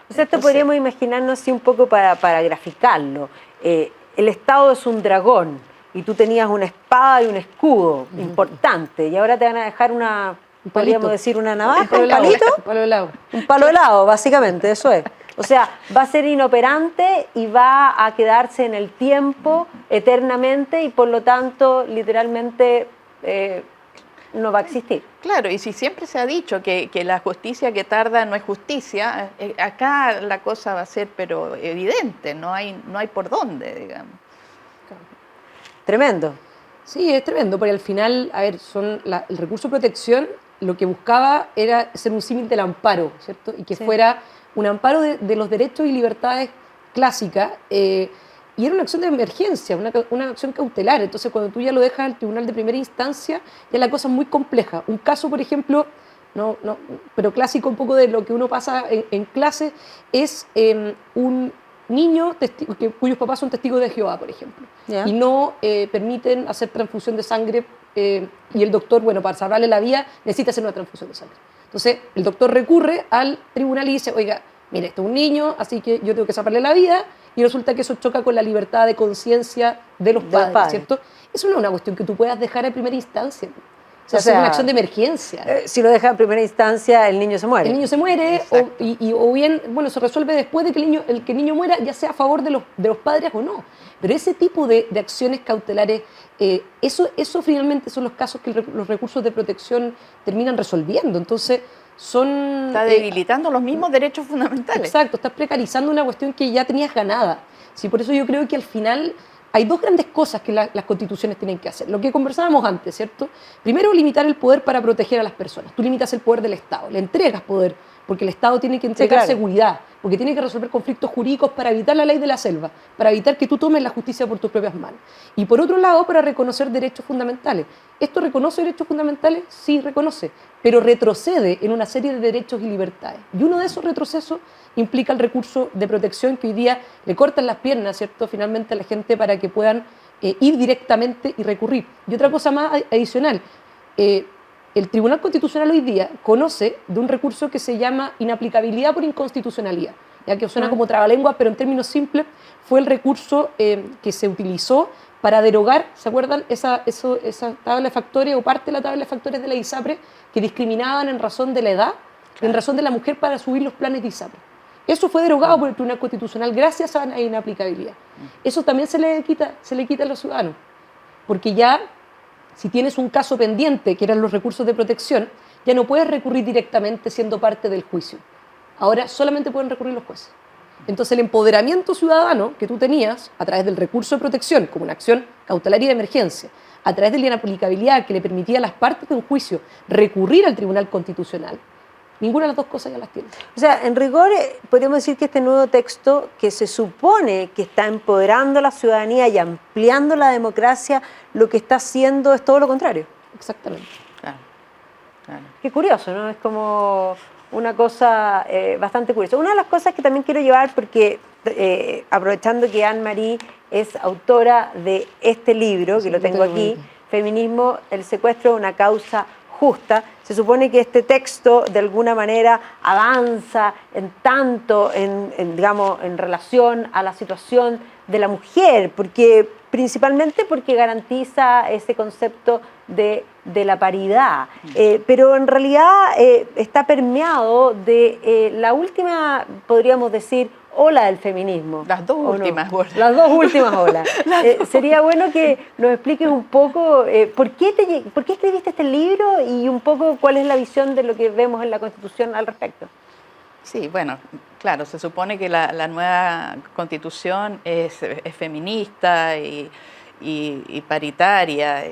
O sea, esto podríamos imaginarnos así un poco para graficarlo. El Estado es un dragón y tú tenías una espada y un escudo importante, y ahora te van a dejar podríamos decir una navaja, un palito. Un palo helado. Un palo helado, básicamente, eso es. O sea, va a ser inoperante y va a quedarse en el tiempo eternamente y por lo tanto, literalmente, no va a existir. Claro, y si siempre se ha dicho que la justicia que tarda no es justicia, acá la cosa va a ser pero evidente, no hay por dónde, digamos. Tremendo. Sí, es tremendo, porque al final, a ver, el recurso de protección lo que buscaba era ser un símil del amparo, ¿cierto? Y que fuera un amparo de los derechos y libertades clásicas, y era una acción de emergencia, una acción cautelar. Entonces, cuando tú ya lo dejas al tribunal de primera instancia, ya la cosa es muy compleja. Un caso, por ejemplo, pero clásico un poco de lo que uno pasa en clase, es un niño cuyos papás son testigos de Jehová, por ejemplo, y no permiten hacer transfusión de sangre, y el doctor, bueno, para salvarle la vida, necesita hacer una transfusión de sangre. Entonces, el doctor recurre al tribunal y dice, oiga, mire, este es un niño, así que yo tengo que salvarle la vida, y resulta que eso choca con la libertad de conciencia de los padres, ¿cierto? Eso no es una cuestión que tú puedas dejar en primera instancia. O sea, O sea, es una acción de emergencia. Si lo deja en primera instancia, el niño se muere. El niño se muere, o bien, bueno, se resuelve después de que el niño muera, ya sea a favor de los padres o no. Pero ese tipo de acciones cautelares, eso finalmente son los casos que los recursos de protección terminan resolviendo. Entonces, Está debilitando los mismos derechos fundamentales. Exacto, estás precarizando una cuestión que ya tenías ganada. Sí, por eso yo creo que al final hay dos grandes cosas que las constituciones tienen que hacer. Lo que conversábamos antes, ¿cierto? Primero, limitar el poder para proteger a las personas. Tú limitas el poder del Estado, le entregas poder, porque el Estado tiene que entregar seguridad, porque tiene que resolver conflictos jurídicos para evitar la ley de la selva, para evitar que tú tomes la justicia por tus propias manos. Y por otro lado, para reconocer derechos fundamentales. ¿Esto reconoce derechos fundamentales? Sí, reconoce, pero retrocede en una serie de derechos y libertades. Y uno de esos retrocesos implica el recurso de protección que hoy día le cortan las piernas, ¿cierto?, finalmente a la gente para que puedan ir directamente y recurrir. Y otra cosa más adicional, el Tribunal Constitucional hoy día conoce de un recurso que se llama inaplicabilidad por inconstitucionalidad, ya que suena como trabalengua, pero en términos simples fue el recurso que se utilizó para derogar, ¿se acuerdan? Esa tabla de factores o parte de la tabla de factores de la ISAPRE que discriminaban en razón de la edad, en razón de la mujer para subir los planes de ISAPRE. Eso fue derogado por el Tribunal Constitucional gracias a la inaplicabilidad. Eso también se le quita a los ciudadanos, porque ya si tienes un caso pendiente, que eran los recursos de protección, ya no puedes recurrir directamente siendo parte del juicio. Ahora solamente pueden recurrir los jueces. Entonces el empoderamiento ciudadano que tú tenías a través del recurso de protección como una acción cautelar y de emergencia, a través de la inaplicabilidad que le permitía a las partes de un juicio recurrir al Tribunal Constitucional, ninguna de las dos cosas ya las tiene. O sea, en rigor, podríamos decir que este nuevo texto, que se supone que está empoderando a la ciudadanía y ampliando la democracia, lo que está haciendo es todo lo contrario. Exactamente. Claro. Qué curioso, ¿no? Es como una cosa bastante curiosa. Una de las cosas que también quiero llevar, porque aprovechando que Anne-Marie es autora de este libro, que lo tengo aquí, Feminismo, el secuestro, una causa justa, se supone que este texto de alguna manera avanza digamos, en relación a la situación de la mujer, principalmente porque garantiza ese concepto de la paridad, pero en realidad está permeado de la última, podríamos decir, ola del feminismo. Las dos últimas olas. Las dos últimas olas. Sería bueno que nos expliques un poco por qué escribiste este libro y un poco cuál es la visión de lo que vemos en la Constitución al respecto. Sí, bueno, claro, se supone que la nueva Constitución es feminista y paritaria,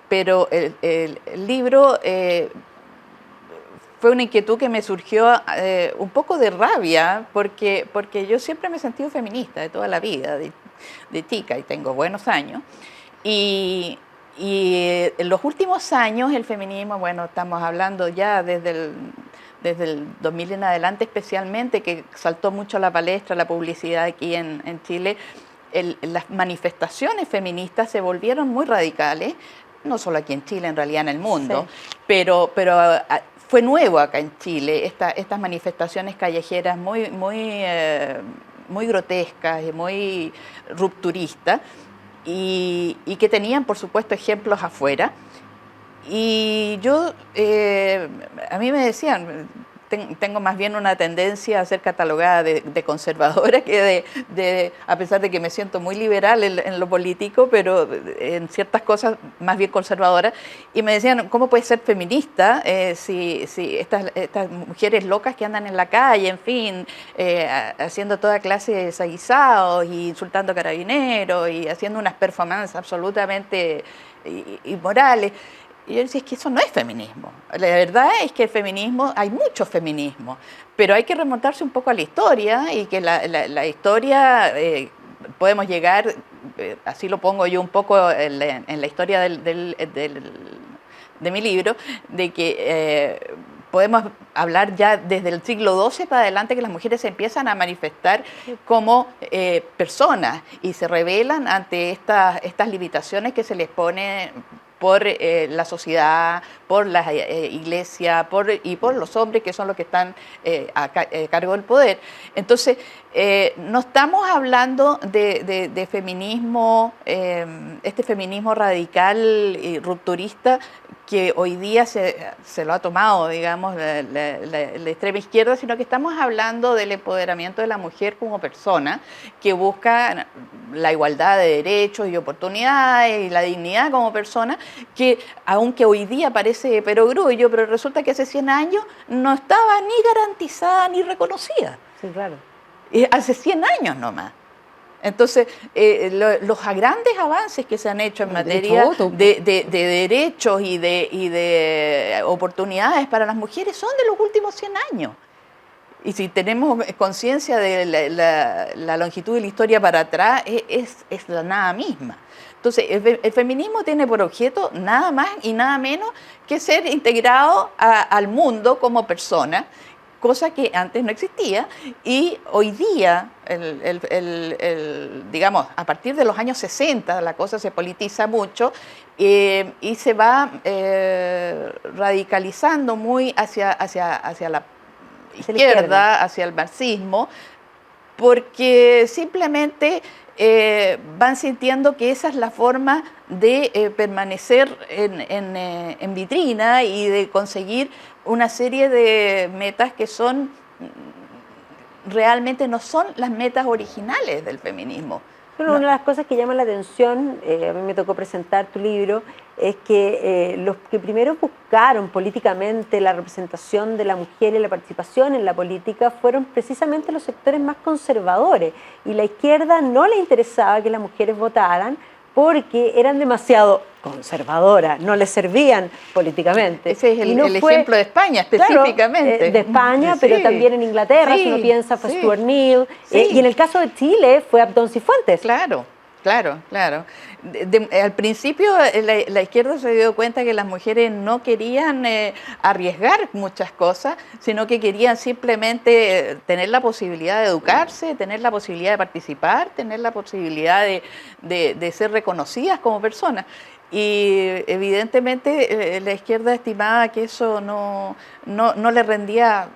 pero el libro fue una inquietud que me surgió un poco de rabia, porque yo siempre me he sentido feminista de toda la vida, de chica, y tengo buenos años. Y en los últimos años el feminismo, bueno, estamos hablando ya desde el 2000 en adelante especialmente, que saltó mucho a la palestra, la publicidad aquí en Chile, las manifestaciones feministas se volvieron muy radicales, no solo aquí en Chile, en realidad en el mundo, sí. pero fue nuevo acá en Chile, estas manifestaciones callejeras muy grotescas y muy rupturistas, y que tenían, por supuesto, ejemplos afuera. Y yo, a mí me decían, tengo más bien una tendencia a ser catalogada de conservadora, que a pesar de que me siento muy liberal en lo político, pero en ciertas cosas más bien conservadora. Y me decían, ¿cómo puedes ser feminista si estas mujeres locas que andan en la calle, en fin, haciendo toda clase de desaguisados y insultando a carabineros y haciendo unas performances absolutamente inmorales? Y yo decía, es que eso no es feminismo. La verdad es que el feminismo, hay mucho feminismo, pero hay que remontarse un poco a la historia, y que la historia, podemos llegar, así lo pongo yo un poco en la historia de mi libro, de que podemos hablar ya desde el siglo XII para adelante, que las mujeres se empiezan a manifestar como personas y se rebelan ante estas limitaciones que se les pone por la sociedad, por la iglesia y por los hombres, que son los que están a cargo del poder. Entonces, no estamos hablando de feminismo, este feminismo radical y rupturista que hoy día se lo ha tomado, digamos, la extrema izquierda, sino que estamos hablando del empoderamiento de la mujer como persona, que busca la igualdad de derechos y oportunidades y la dignidad como persona, que aunque hoy día parece de perogrullo, pero resulta que hace 100 años no estaba ni garantizada ni reconocida. Sí, claro. Hace 100 años nomás. Entonces, los grandes avances que se han hecho en materia de derechos y de oportunidades para las mujeres son de los últimos 100 años. Y si tenemos conciencia de la longitud de la historia para atrás, es la nada misma. Entonces, el feminismo tiene por objeto nada más y nada menos que ser integrado al mundo como persona, cosa que antes no existía, y hoy día, digamos, a partir de los años 60 la cosa se politiza mucho y se va radicalizando muy hacia la izquierda, hacia el marxismo, porque simplemente van sintiendo que esa es la forma de permanecer en vitrina y de conseguir una serie de metas que realmente no son las metas originales del feminismo. Bueno, una de las cosas que llama la atención, a mí me tocó presentar tu libro, es que los que primero buscaron políticamente la representación de la mujer y la participación en la política fueron precisamente los sectores más conservadores, y la izquierda no le interesaba que las mujeres votaran porque eran demasiado conservadoras, no les servían políticamente. Ese es el ejemplo de España específicamente. Claro, de España, pero sí, también en Inglaterra, si uno piensa, fue Stuart Mill, y en el caso de Chile fue Abdón Cifuentes. Claro. Al principio la izquierda se dio cuenta que las mujeres no querían arriesgar muchas cosas, sino que querían simplemente tener la posibilidad de educarse, tener la posibilidad de participar, tener la posibilidad de ser reconocidas como personas. Y evidentemente la izquierda estimaba que eso no le rendía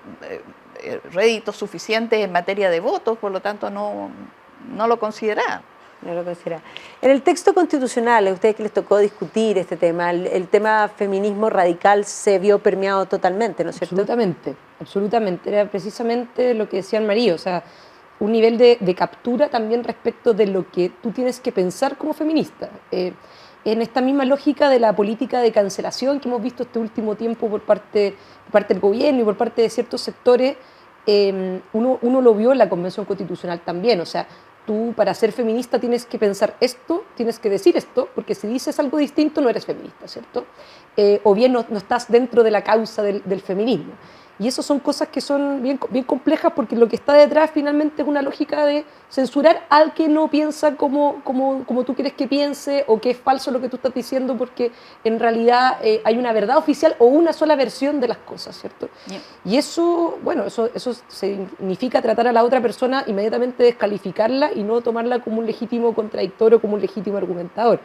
réditos suficientes en materia de votos, por lo tanto no lo consideraba. No lo considera. En el texto constitucional, a ustedes que les tocó discutir este tema, el tema feminismo radical se vio permeado totalmente, ¿no es cierto? Absolutamente. Era precisamente lo que decía María, o sea, un nivel de captura también respecto de lo que tú tienes que pensar como feminista. En esta misma lógica de la política de cancelación que hemos visto este último tiempo por parte del gobierno y por parte de ciertos sectores, uno lo vio en la Convención Constitucional también, o sea, tú para ser feminista tienes que pensar esto, tienes que decir esto, porque si dices algo distinto no eres feminista, ¿cierto? O bien no estás dentro de la causa del feminismo. Y eso son cosas que son bien complejas, porque lo que está detrás finalmente es una lógica de censurar al que no piensa como tú quieres que piense, o que es falso lo que tú estás diciendo, porque en realidad hay una verdad oficial o una sola versión de las cosas, ¿cierto? Yeah. Y eso, bueno, eso significa tratar a la otra persona, inmediatamente descalificarla y no tomarla como un legítimo contradictor o como un legítimo argumentador.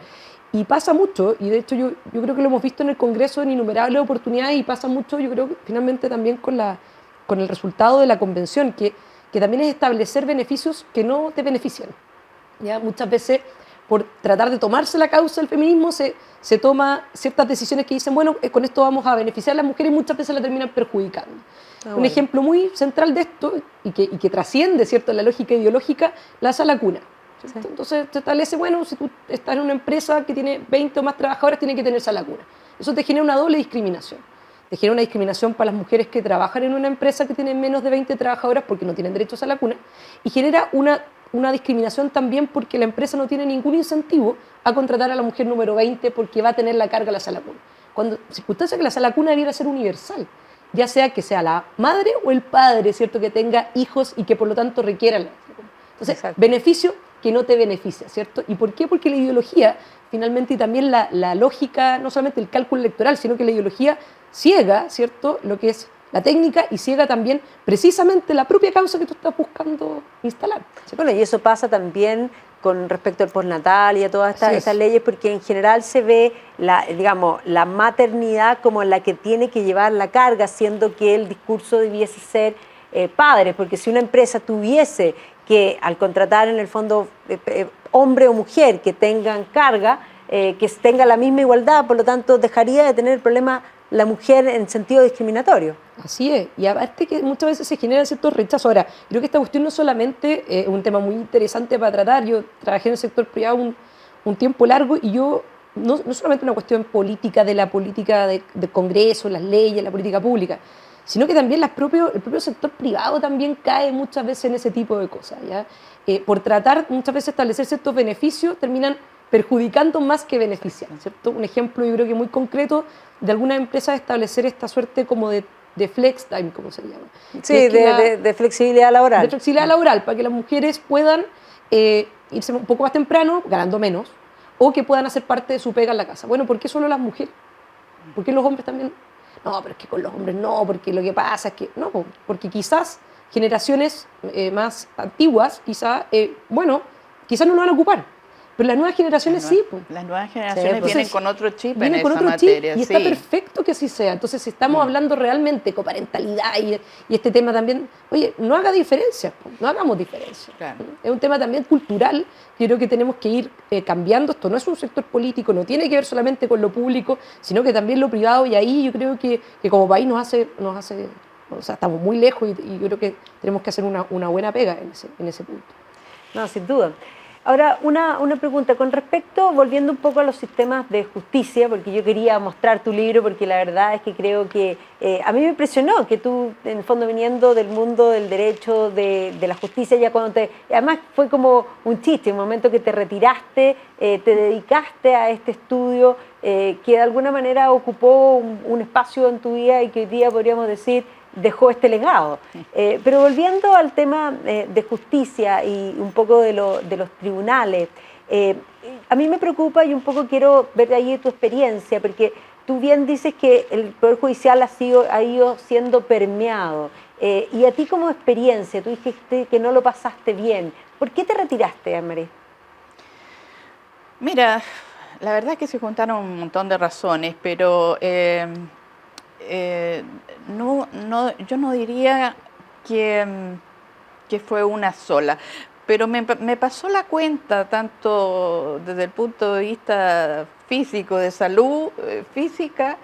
Y pasa mucho, y de hecho yo creo que lo hemos visto en el Congreso en innumerables oportunidades, y pasa mucho, yo creo que finalmente también con el resultado de la convención, que también es establecer beneficios que no te benefician. ¿Ya? Muchas veces, por tratar de tomarse la causa del feminismo, se toma ciertas decisiones que dicen, bueno, con esto vamos a beneficiar a las mujeres, y muchas veces la terminan perjudicando. Un ejemplo muy central de esto, y que trasciende, ¿cierto?, la lógica ideológica, la sala cuna. Sí. Entonces te establece, bueno, si tú estás en una empresa que tiene 20 o más trabajadoras, tiene que tener sala cuna. Eso te genera una doble discriminación. Te genera una discriminación para las mujeres que trabajan en una empresa que tiene menos de 20 trabajadoras porque no tienen derecho a sala cuna, y genera una discriminación también porque la empresa no tiene ningún incentivo a contratar a la mujer número 20 porque va a tener la carga de la sala cuna. Cuando circunstancia que la sala cuna debiera ser universal, ya sea que sea la madre o el padre, ¿cierto?, que tenga hijos y que por lo tanto requiera la sala cuna. Entonces, exacto, beneficio que no te beneficia, ¿cierto? ¿Y por qué? Porque la ideología, finalmente, y también la lógica, no solamente el cálculo electoral, sino que la ideología ciega, ¿cierto?, lo que es la técnica, y ciega también precisamente la propia causa que tú estás buscando instalar, ¿cierto? Bueno, y eso pasa también con respecto al postnatal y a todas estas leyes, porque en general se ve la maternidad como la que tiene que llevar la carga, siendo que el discurso debiese ser padre, porque si una empresa tuviese que al contratar en el fondo hombre o mujer que tengan carga, que tenga la misma igualdad, por lo tanto dejaría de tener el problema la mujer en sentido discriminatorio. Así es, y aparte que muchas veces se generan ciertos rechazos. Ahora, creo que esta cuestión no solamente es un tema muy interesante para tratar. Yo trabajé en el sector privado un tiempo largo y yo, no solamente una cuestión política de la política de Congreso, las leyes, la política pública, sino que también el propio sector privado también cae muchas veces en ese tipo de cosas, ¿ya? Por tratar muchas veces de establecer ciertos beneficios, terminan perjudicando más que beneficiando, ¿cierto? Un ejemplo yo creo que muy concreto de algunas empresas es establecer esta suerte como de flex time, como se llama. Sí, de flexibilidad laboral. De flexibilidad laboral, para que las mujeres puedan irse un poco más temprano, ganando menos, o que puedan hacer parte de su pega en la casa. Bueno, ¿por qué solo las mujeres? ¿Por qué los hombres también? No, pero es que con los hombres no, porque lo que pasa es que... No, porque quizás generaciones más antiguas, quizás no lo van a ocupar. Pero las nuevas generaciones sí. Pues. Las nuevas generaciones vienen con otro chip en con esa otro materia. Chip, y está perfecto que así sea. Entonces, si estamos hablando realmente de coparentalidad y este tema también, oye, no haga diferencias, no hagamos diferencias. Claro. Es un tema también cultural que creo que tenemos que ir cambiando. Esto no es un sector político, no tiene que ver solamente con lo público, sino que también lo privado, y ahí yo creo que como país nos hace o sea, estamos muy lejos y yo creo que tenemos que hacer una buena pega en ese punto. No, sin duda. Ahora, una pregunta con respecto, volviendo un poco a los sistemas de justicia, porque yo quería mostrar tu libro, porque la verdad es que creo que a mí me impresionó que tú, en el fondo, viniendo del mundo del derecho, de la justicia, ya además fue como un chiste, un momento que te retiraste, te dedicaste a este estudio, que de alguna manera ocupó un espacio en tu vida y que hoy día podríamos decir dejó este legado. Pero volviendo al tema de justicia y un poco de los tribunales, a mí me preocupa y un poco quiero ver ahí tu experiencia, porque tú bien dices que el Poder Judicial ha ido siendo permeado. Y a ti como experiencia, tú dijiste que no lo pasaste bien. ¿Por qué te retiraste, Anne-Marie? Mira, la verdad es que se juntaron un montón de razones, pero... yo no diría que fue una sola, pero me pasó la cuenta tanto desde el punto de vista físico, de salud física,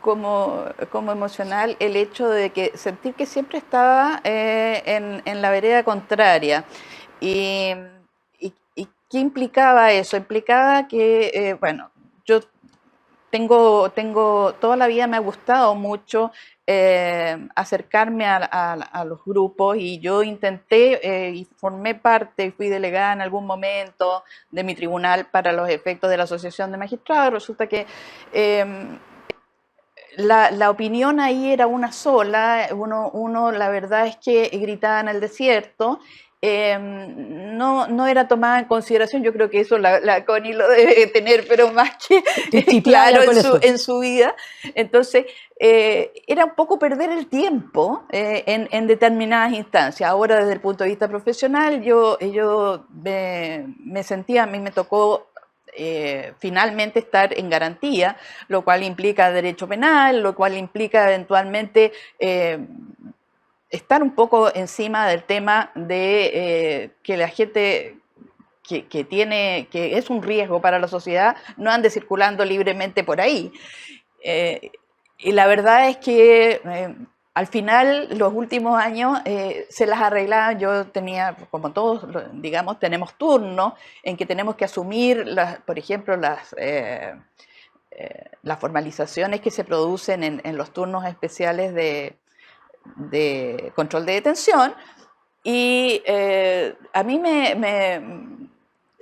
como emocional, el hecho de que sentir que siempre estaba en la vereda contraria. ¿Y qué implicaba eso? Implicaba que, yo toda la vida me ha gustado mucho acercarme a los grupos, y yo intenté y formé parte y fui delegada en algún momento de mi tribunal para los efectos de la Asociación de Magistrados. Resulta que la opinión ahí era una sola, uno la verdad es que gritaba en el desierto. No era tomada en consideración. Yo creo que eso la Connie lo debe tener, pero más que claro en su vida. Entonces, era un poco perder el tiempo en determinadas instancias. Ahora, desde el punto de vista profesional, yo me sentía, a mí me tocó finalmente estar en garantía, lo cual implica derecho penal, lo cual implica eventualmente estar un poco encima del tema de que la gente que es un riesgo para la sociedad no ande circulando libremente por ahí. Y la verdad es que al final, los últimos años se las arreglaban. Yo tenía, como todos, digamos, tenemos turnos en que tenemos que asumir, por ejemplo, las formalizaciones que se producen en los turnos especiales de control de detención, y a mí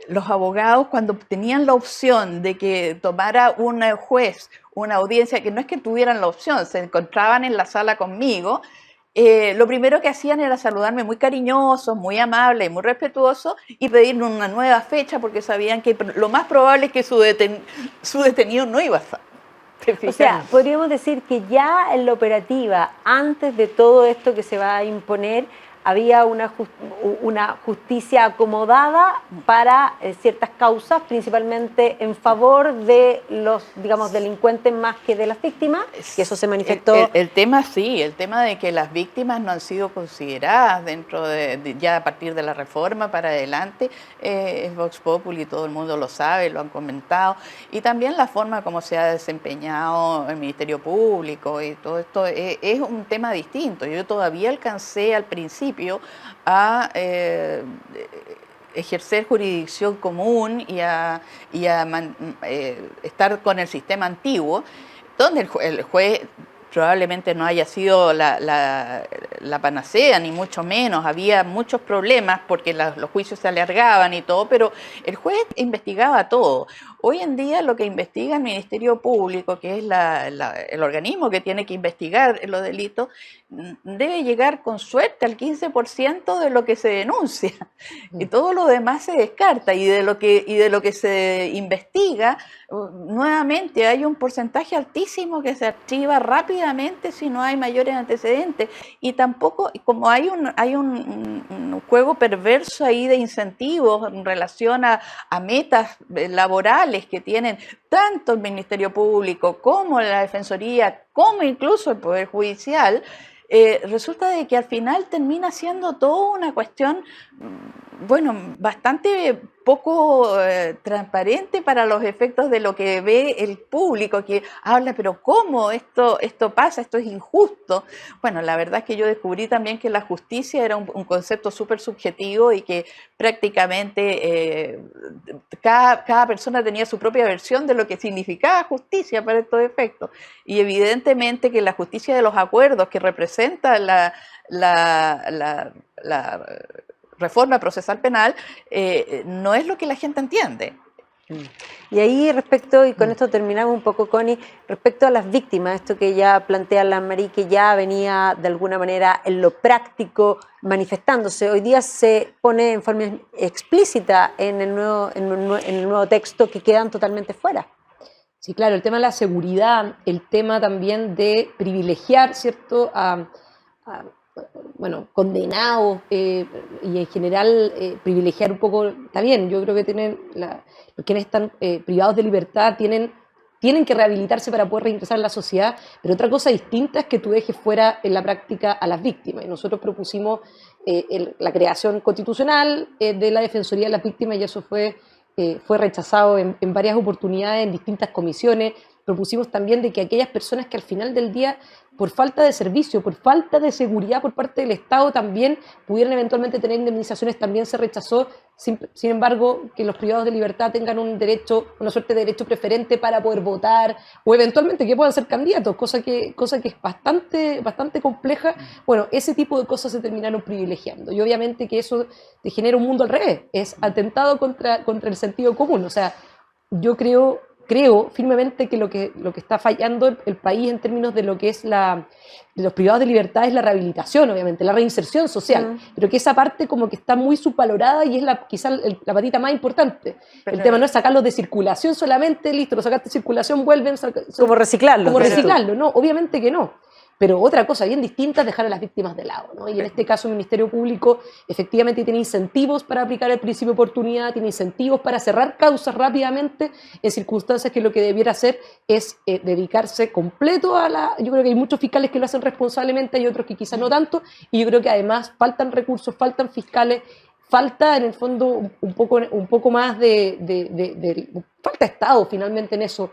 los abogados, cuando tenían la opción de que tomara un juez una audiencia, que no es que tuvieran la opción, se encontraban en la sala conmigo, lo primero que hacían era saludarme muy cariñosos, muy amables, muy respetuosos, y pedirme una nueva fecha, porque sabían que lo más probable es que su detenido no iba a estar. O sea, podríamos decir que ya en la operativa, antes de todo esto que se va a imponer, había una justicia acomodada para ciertas causas, principalmente en favor de los, digamos, delincuentes más que de las víctimas, que eso se manifestó. El tema sí, el tema de que las víctimas no han sido consideradas dentro ya a partir de la reforma para adelante, es Vox Populi, todo el mundo lo sabe, lo han comentado, y también la forma como se ha desempeñado el Ministerio Público y todo esto es un tema distinto. Yo todavía alcancé al principio a ejercer jurisdicción común y a estar con el sistema antiguo, donde el juez probablemente no haya sido la panacea, ni mucho menos. Había muchos problemas porque los juicios se alargaban y todo, pero el juez investigaba todo. Hoy en día lo que investiga el Ministerio Público, que es el organismo que tiene que investigar los delitos, debe llegar con suerte al 15% de lo que se denuncia. Y todo lo demás se descarta. Y de lo que se investiga, nuevamente hay un porcentaje altísimo que se archiva rápidamente si no hay mayores antecedentes. Y tampoco, como hay un juego perverso ahí de incentivos en relación a metas laborales que tienen tanto el Ministerio Público como la Defensoría, como incluso el Poder Judicial, resulta de que al final termina siendo toda una cuestión, bueno, bastante poco transparente para los efectos de lo que ve el público, que habla, pero ¿cómo esto pasa? Esto es injusto. Bueno, la verdad es que yo descubrí también que la justicia era un concepto súper subjetivo y que prácticamente cada persona tenía su propia versión de lo que significaba justicia para estos efectos. Y evidentemente que la justicia de los acuerdos que representa la reforma procesal penal no es lo que la gente entiende. Y ahí respecto, y con esto terminamos un poco, Connie, respecto a las víctimas, esto que ya plantea la Marí, que ya venía de alguna manera en lo práctico manifestándose, hoy día se pone en forma explícita en el nuevo texto, que quedan totalmente fuera. Sí, claro, el tema de la seguridad, el tema también de privilegiar, ¿cierto?, bueno, condenados y en general privilegiar un poco, está bien, yo creo que quienes están privados de libertad tienen que rehabilitarse para poder reingresar a la sociedad, pero otra cosa distinta es que tú dejes fuera en la práctica a las víctimas, y nosotros propusimos la creación constitucional de la Defensoría de las Víctimas, y eso fue rechazado en varias oportunidades, en distintas comisiones. Propusimos también de que aquellas personas que al final del día, por falta de servicio, por falta de seguridad por parte del Estado, también pudieran eventualmente tener indemnizaciones, también se rechazó. Sin embargo, que los privados de libertad tengan un derecho, una suerte de derecho preferente para poder votar, o eventualmente que puedan ser candidatos, cosa que es bastante compleja. Bueno, ese tipo de cosas se terminaron privilegiando, y obviamente que eso te genera un mundo al revés, es atentado contra el sentido común. O sea, yo creo firmemente que lo que está fallando el país en términos de lo que es de los privados de libertad es la rehabilitación, obviamente, la reinserción social, pero que esa parte como que está muy subvalorada y es quizá la patita más importante. El tema no es sacarlos de circulación solamente, listo, lo sacaste de circulación, vuelven. Como reciclarlo. Como reciclarlo, no, obviamente que no. Pero otra cosa bien distinta es dejar a las víctimas de lado, ¿no? Y en este caso el Ministerio Público efectivamente tiene incentivos para aplicar el principio de oportunidad, tiene incentivos para cerrar causas rápidamente en circunstancias que lo que debiera hacer es dedicarse completo yo creo que hay muchos fiscales que lo hacen responsablemente, hay otros que quizás no tanto, y yo creo que además faltan recursos, faltan fiscales, falta en el fondo un poco más falta Estado finalmente en eso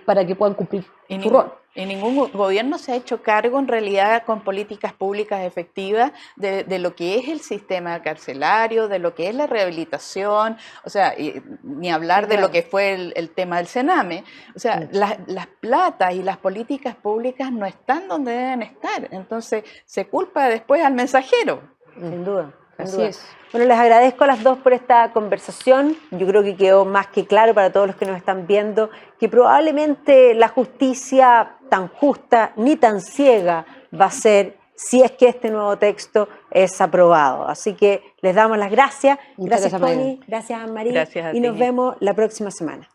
para que puedan cumplir su rol. Y ningún gobierno se ha hecho cargo en realidad con políticas públicas efectivas de lo que es el sistema carcelario, de lo que es la rehabilitación, o sea, ni hablar de lo que fue el tema del Sename. O sea, las platas y las políticas públicas no están donde deben estar, entonces se culpa después al mensajero. Sin duda. Así es. Bueno, les agradezco a las dos por esta conversación. Yo creo que quedó más que claro para todos los que nos están viendo que probablemente la justicia tan justa ni tan ciega va a ser si es que este nuevo texto es aprobado. Así que les damos las gracias. Gracias, Connie. Gracias, Anne-Marie. Gracias a ti. Y nos vemos la próxima semana.